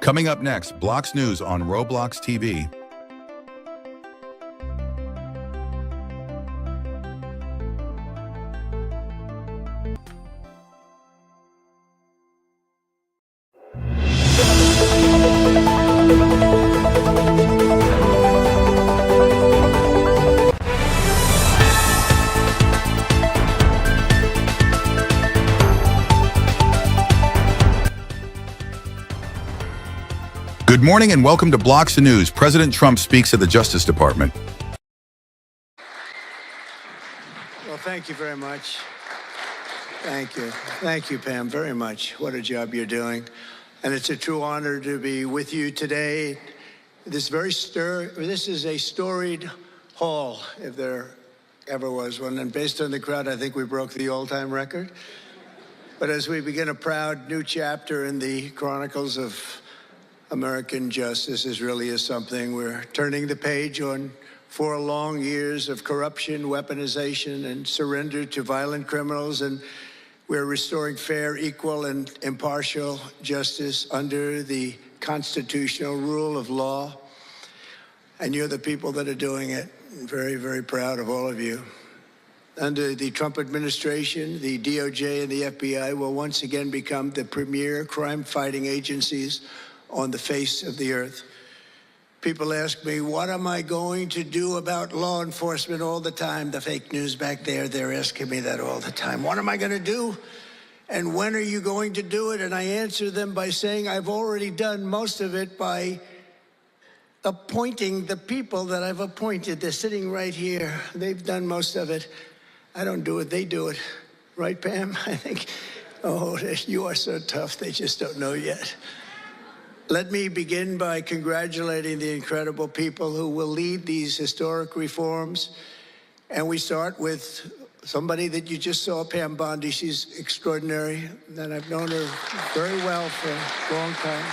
Coming up next, Blox News on Roblox TV. Good morning and welcome to Blox News. President Trump speaks at the Justice Department. Well, thank you very much. Thank you. Thank you, Pam, very much. What a job you're doing. And it's a true honor to be with you today. This is a storied hall, if there ever was one. And based on the crowd, I think we broke the all-time record. But as we begin a proud new chapter in the chronicles of American justice, this really is something. We're turning the page on 4 long years of corruption, weaponization, and surrender to violent criminals, and we're restoring fair, equal, and impartial justice under the constitutional rule of law. And you're the people that are doing it. I'm very, very proud of all of you. Under the Trump administration, the DOJ and the FBI will once again become the premier crime-fighting agencies on the face of the earth. People ask me, what am I going to do about law enforcement all the time? The fake news back there, they're asking me that all the time. What am I going to do? And when are you going to do it? And I answer them by saying I've already done most of it by appointing the people that I've appointed. They're sitting right here. They've done most of it. I don't do it, they do it. Right, Pam? I think, oh, you are so tough, they just don't know yet. Let me begin by congratulating the incredible people who will lead these historic reforms. And we start with somebody that you just saw, Pam Bondi. She's extraordinary, and I've known her very well for a long time.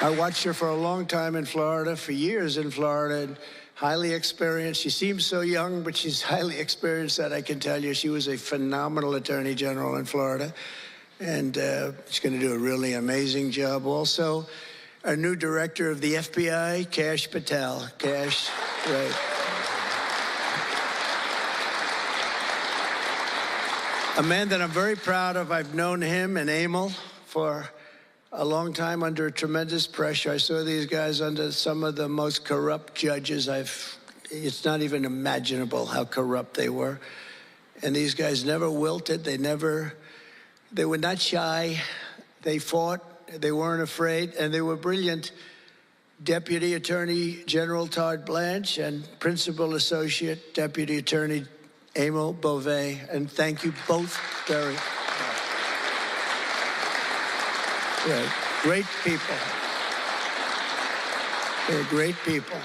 I watched her for a long time in Florida, for years in Florida, and highly experienced. She seems so young, but she's highly experienced, that I can tell you. She was a phenomenal attorney general in Florida, and she's going to do a really amazing job. Also, our new director of the FBI, Kash Patel. Kash, right. A man that I'm very proud of. I've known him and Emil for a long time under tremendous pressure. I saw these guys under some of the most corrupt judges. It's not even imaginable how corrupt they were. And these guys never wilted. They were not shy. They fought. They weren't afraid. And they were brilliant. Deputy Attorney General Todd Blanche and Principal Associate Deputy Attorney Emil Beauvais. And thank you both very much. Right. Great people. They're great people.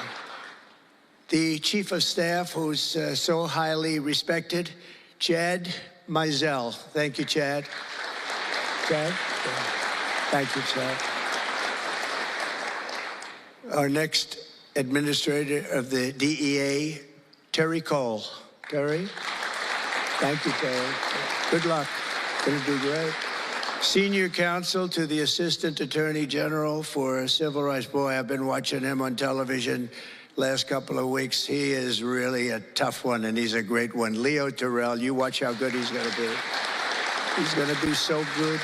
The Chief of Staff, who's so highly respected, Chad Mizell. Thank you, Chad. Chad? Thank you, Chad. Our next administrator of the DEA, Terry Cole. Terry? Thank you, Terry. Good luck. Gonna do great. Senior counsel to the Assistant Attorney General for Civil Rights. Boy, I've been watching him on television last couple of weeks. He is really a tough one, and he's a great one. Leo Terrell, you watch how good he's going to be. He's going to be so good.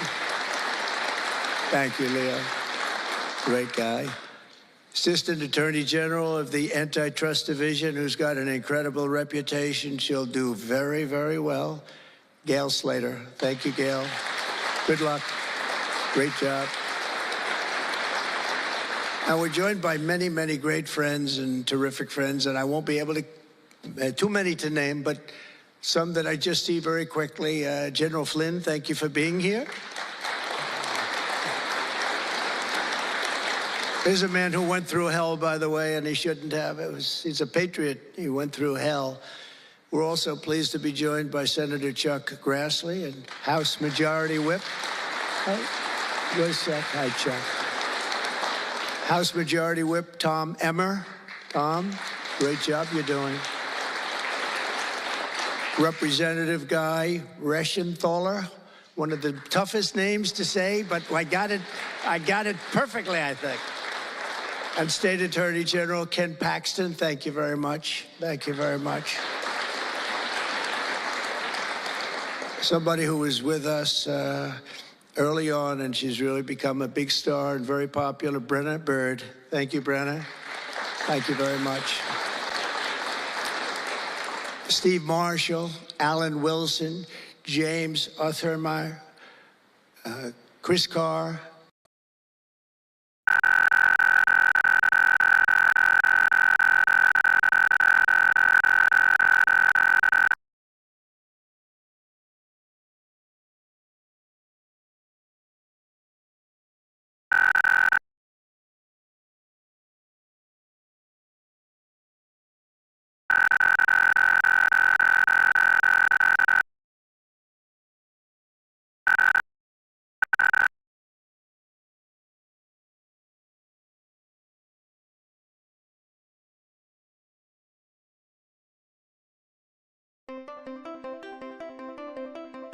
Thank you, Leo. Great guy. Assistant Attorney General of the Antitrust Division, who's got an incredible reputation. She'll do very, very well. Gail Slater. Thank you, Gail. Good luck. Great job. And we're joined by many, many great friends and terrific friends, and I won't be able to, too many to name, but some that I just see very quickly. General Flynn, thank you for being here. Here's a man who went through hell, by the way, and he shouldn't have. He's a patriot. He went through hell. We're also pleased to be joined by Senator Chuck Grassley and House Majority Whip. Where's Chuck? Hi, Chuck. House Majority Whip Tom Emmer. Tom, great job you're doing. Representative Guy Reschenthaler, one of the toughest names to say, but I got it perfectly, I think. And State Attorney General Ken Paxton, thank you very much. Thank you very much. Somebody who was with us early on, and she's really become a big star and very popular, Brenna Bird. Thank you, Brenna. Thank you very much. Steve Marshall, Alan Wilson, James Othermeyer, Chris Carr.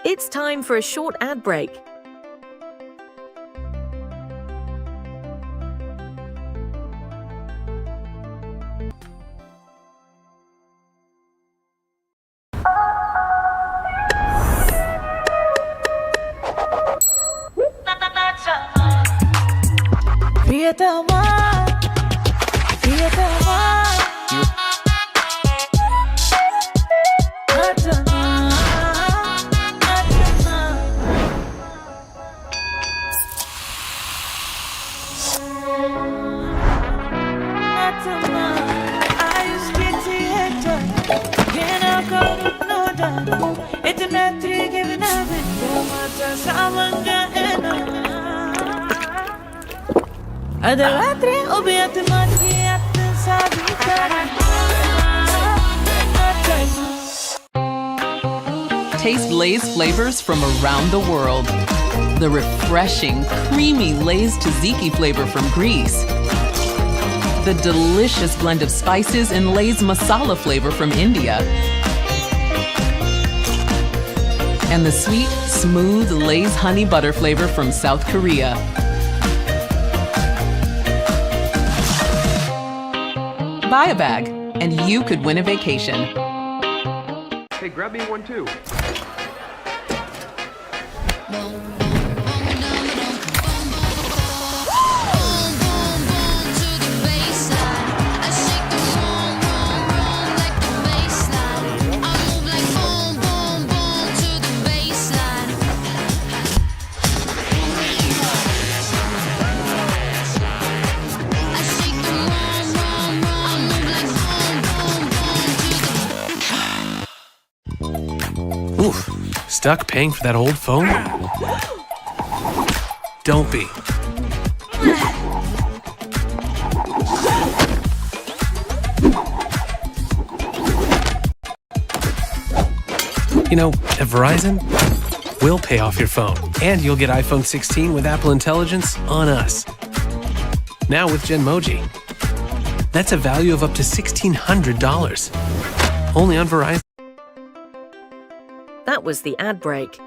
It's time for a short ad break. Taste Lay's flavors from around the world. The refreshing, creamy Lay's tzatziki flavor from Greece. The delicious blend of spices in Lay's masala flavor from India. And the sweet, smooth Lay's honey butter flavor from South Korea. Buy a bag, and you could win a vacation. Hey, grab me one too. Oof, stuck paying for that old phone? Don't be. You know, at Verizon, we'll pay off your phone, and you'll get iPhone 16 with Apple Intelligence on us. Now with Genmoji. That's a value of up to $1,600. Only on Verizon. That was the ad break.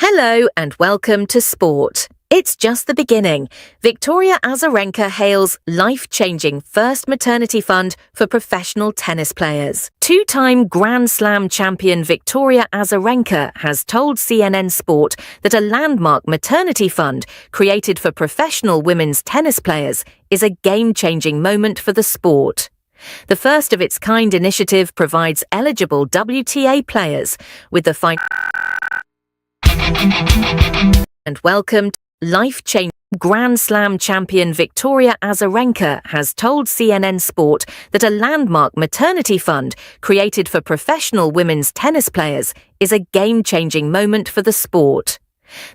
Hello and welcome to Sport. It's just the beginning. Victoria Azarenka hails life-changing first maternity fund for professional tennis players. Two-time Grand Slam champion Victoria Azarenka has told CNN Sport that a landmark maternity fund created for professional women's tennis players is a game-changing moment for the sport. The first of its kind initiative provides eligible WTA players with the and welcome to life-changing. Grand Slam champion Victoria Azarenka has told CNN Sport that a landmark maternity fund created for professional women's tennis players is a game-changing moment for the sport.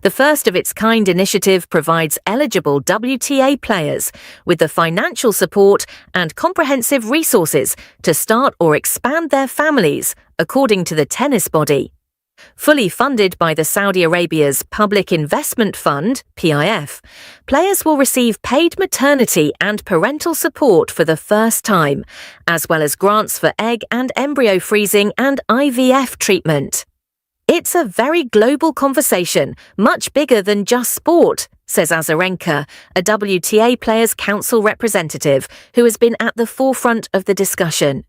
The first-of-its-kind initiative provides eligible WTA players with the financial support and comprehensive resources to start or expand their families, according to the tennis body. Fully funded by the Saudi Arabia's Public Investment Fund, PIF, players will receive paid maternity and parental support for the first time, as well as grants for egg and embryo freezing and IVF treatment. It's a very global conversation, much bigger than just sport, says Azarenka, a WTA Players' Council representative who has been at the forefront of the discussion.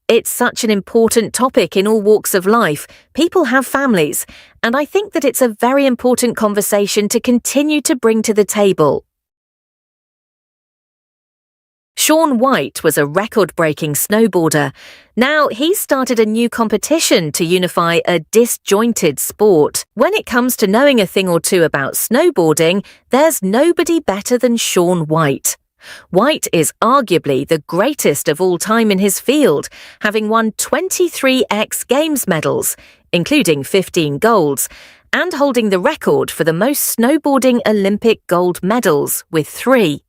It's such an important topic in all walks of life. People have families, and I think that it's a very important conversation to continue to bring to the table. Shaun White was a record-breaking snowboarder. Now he's started a new competition to unify a disjointed sport. When it comes to knowing a thing or two about snowboarding, there's nobody better than Shaun White. White is arguably the greatest of all time in his field, having won 23 X Games medals, including 15 golds, and holding the record for the most snowboarding Olympic gold medals with 3.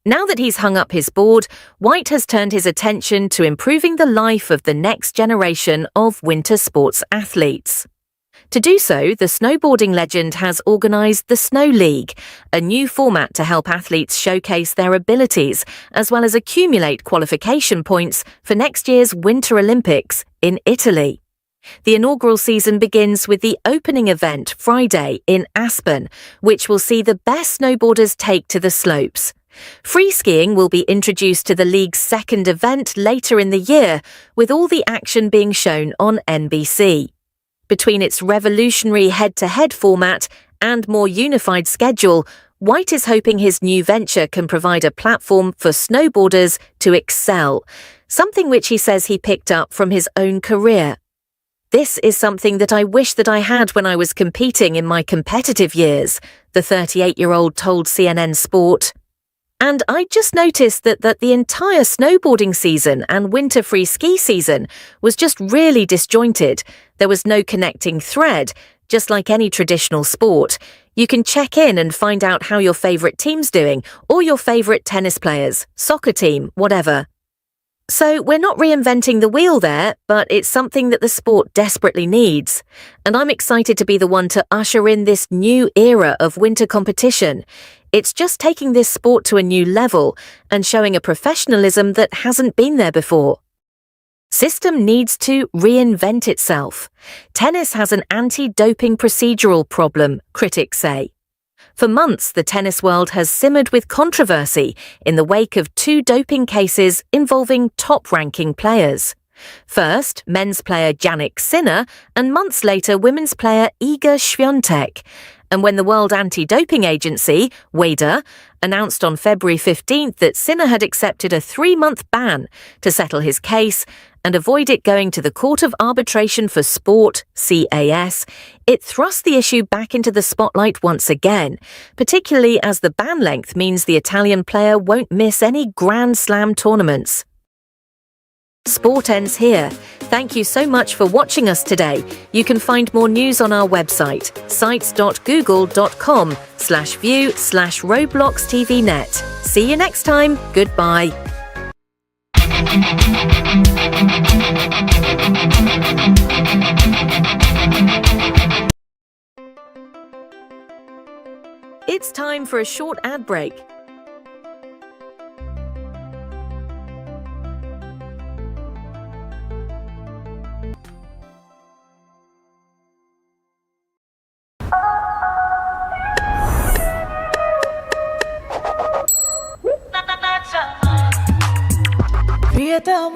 Now that he's hung up his board, White has turned his attention to improving the life of the next generation of winter sports athletes. To do so, the snowboarding legend has organised the Snow League, a new format to help athletes showcase their abilities, as well as accumulate qualification points for next year's Winter Olympics in Italy. The inaugural season begins with the opening event Friday in Aspen, which will see the best snowboarders take to the slopes. Free skiing will be introduced to the league's second event later in the year, with all the action being shown on NBC. Between its revolutionary head-to-head format and more unified schedule, White is hoping his new venture can provide a platform for snowboarders to excel, something which he says he picked up from his own career. "This is something that I wish that I had when I was competing in my competitive years," the 38-year-old told CNN Sport. "And I just noticed that the entire snowboarding season and winter free ski season was just really disjointed. There was no connecting thread, just like any traditional sport. You can check in and find out how your favourite team's doing, or your favourite tennis players, soccer team, whatever. So we're not reinventing the wheel there, but it's something that the sport desperately needs. And I'm excited to be the one to usher in this new era of winter competition. It's just taking this sport to a new level and showing a professionalism that hasn't been there before. System needs to reinvent itself. Tennis has an anti-doping procedural problem, critics say. For months, the tennis world has simmered with controversy in the wake of 2 doping cases involving top-ranking players. First, men's player Jannik Sinner, and months later, women's player Iga Świątek. And when the World Anti-Doping Agency, WADA, announced on February 15th that Sinner had accepted a 3-month ban to settle his case and avoid it going to the Court of Arbitration for Sport, CAS, it thrust the issue back into the spotlight once again, particularly as the ban length means the Italian player won't miss any Grand Slam tournaments. Sport ends here. Thank you so much for watching us today. You can find more news on our website, sites.google.com/view/Roblox TV net. See you next time. Goodbye. It's time for a short ad break. It's a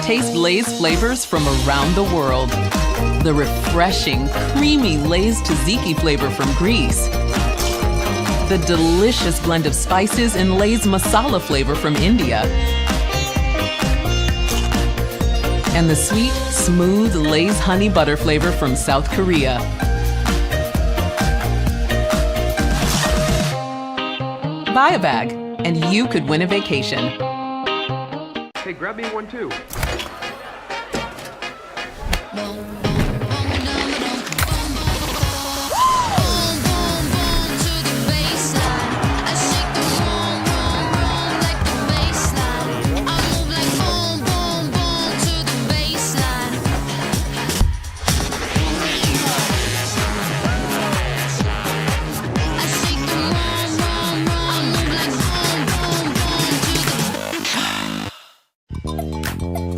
Taste Lay's flavors from around the world. The refreshing, creamy Lay's tzatziki flavor from Greece. The delicious blend of spices in Lay's masala flavor from India. And the sweet, smooth Lay's honey butter flavor from South Korea. Buy a bag, and you could win a vacation. Hey, grab me one too.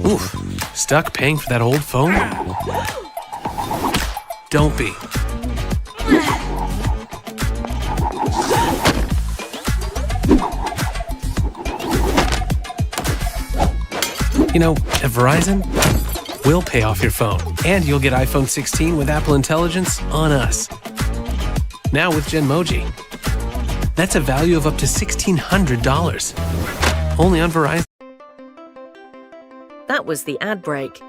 Oof, stuck paying for that old phone? Don't be. You know, at Verizon, we'll pay off your phone, and you'll get iPhone 16 with Apple Intelligence on us. Now with Genmoji. That's a value of up to $1,600. Only on Verizon. That was the ad break.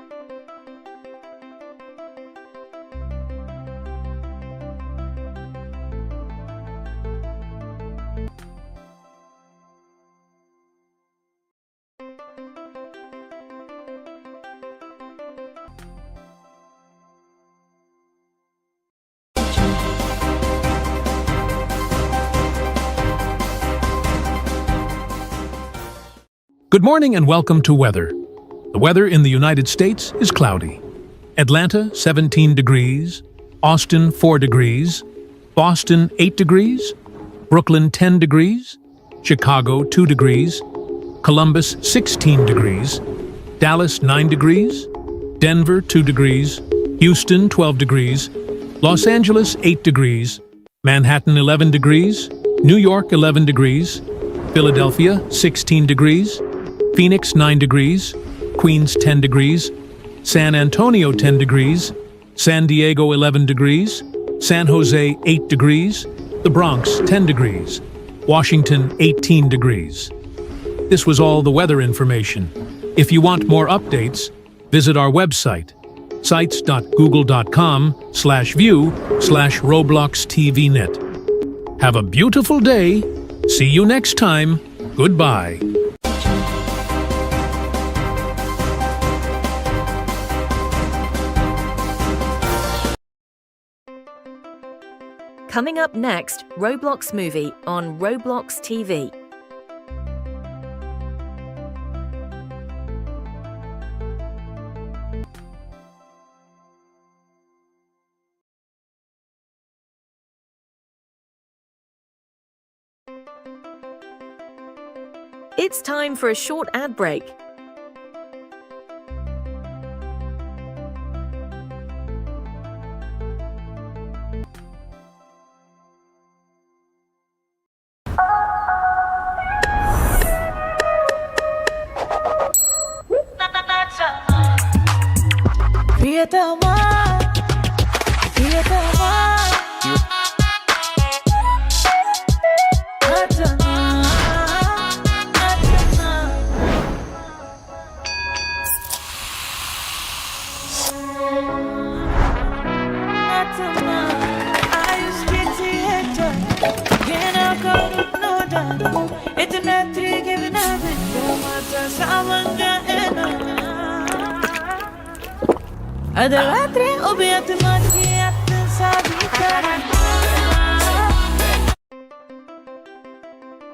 Good morning and welcome to weather. The weather in the United States is cloudy. Atlanta, 17 degrees. Austin, 4 degrees. Boston, 8 degrees. Brooklyn, 10 degrees. Chicago, 2 degrees. Columbus, 16 degrees. Dallas, 9 degrees. Denver, 2 degrees. Houston, 12 degrees. Los Angeles, 8 degrees. Manhattan, 11 degrees. New York, 11 degrees. Philadelphia, 16 degrees. Phoenix, 9 degrees. Queens, 10 degrees. San Antonio, 10 degrees. San Diego, 11 degrees. San Jose, 8 degrees. The Bronx, 10 degrees. Washington, 18 degrees. This was all the weather information. If you want more updates, visit our website, sites.google.com/view/Roblox TV net. Have a beautiful day. See you next time. Goodbye. Coming up next, Roblox movie on Roblox TV. It's time for a short ad break.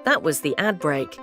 That was the ad break.